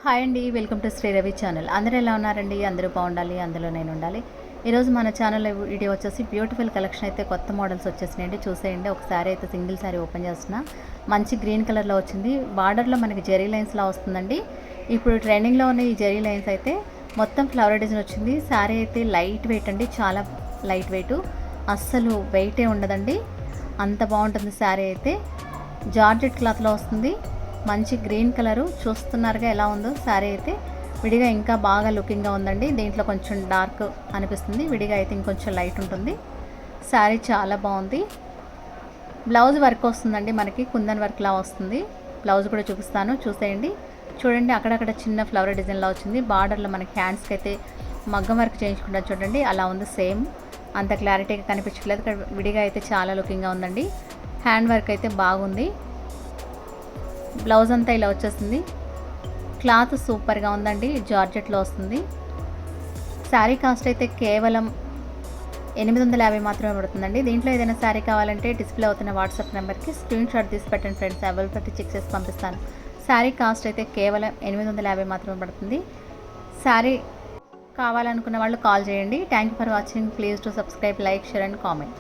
Hi అండి, welcome to Shri Ravi channel. అందరూ ఎలా ఉన్నారండి? అందరూ బాగుండాలి, అందులో నేను ఉండాలి. ఈరోజు మన ఛానల్లో వీడియో వచ్చేసి బ్యూటిఫుల్ కలెక్షన్ అయితే కొత్త మోడల్స్ వచ్చేసినాయండి. చూసేయండి. ఒక శారీ అయితే సింగిల్ శారీ ఓపెన్ చేస్తున్నా. మంచి గ్రీన్ కలర్లో వచ్చింది. బార్డర్లో మనకి జెరీ లైన్స్లా వస్తుందండి. ఇప్పుడు ట్రెండింగ్లో ఉన్న ఈ జెరీ లైన్స్ అయితే మొత్తం ఫ్లవర్ డిజైన్ వచ్చింది. శారీ అయితే లైట్ వెయిట్ అండి, చాలా లైట్ వెయిట్, అస్సలు వెయిటే ఉండదండి. అంత బాగుంటుంది శారీ అయితే. జార్జెట్ క్లాత్లో వస్తుంది. మంచి గ్రీన్ కలరు, చూస్తున్నారుగా ఎలా ఉందో. శారీ అయితే విడిగా ఇంకా బాగా లుకింగ్గా ఉందండి. దీంట్లో కొంచెం డార్క్ అనిపిస్తుంది, విడిగా అయితే ఇంకొంచెం లైట్ ఉంటుంది. శారీ చాలా బాగుంది. బ్లౌజ్ వర్క్ వస్తుందండి, మనకి కుందన్ వర్క్లా వస్తుంది. బ్లౌజ్ కూడా చూపిస్తాను, చూసేయండి. చూడండి, అక్కడక్కడ చిన్న ఫ్లవర్ డిజైన్లా వచ్చింది. బార్డర్లో మనకి హ్యాండ్స్కి అయితే మగ్గం వర్క్ చేయించుకుంటాం చూడండి, అలా ఉంది. సేమ్ అంత క్లారిటీగా కనిపించట్లేదు, ఇక్కడ విడిగా అయితే చాలా లుకింగ్గా ఉందండి. హ్యాండ్ వర్క్ అయితే బాగుంది. బ్లౌజ్ అంతా ఇలా వచ్చేస్తుంది. క్లాత్ సూపర్గా ఉందండి, జార్జెట్లో వస్తుంది. శారీ కాస్ట్ అయితే కేవలం 850 మాత్రమే పడుతుందండి. దీంట్లో ఏదైనా శారీ కావాలంటే డిస్ప్లే అవుతున్న వాట్సాప్ నెంబర్కి స్క్రీన్ షాట్ తీసి పెట్టండి ఫ్రెండ్స్, అవైలబిలిటీ చెక్ చేసి పంపిస్తాను. శారీ కాస్ట్ అయితే కేవలం 850 మాత్రమే పడుతుంది. శారీ కావాలనుకున్న వాళ్ళు కాల్ చేయండి. Thank you for watching. Please to subscribe, like, share and comment.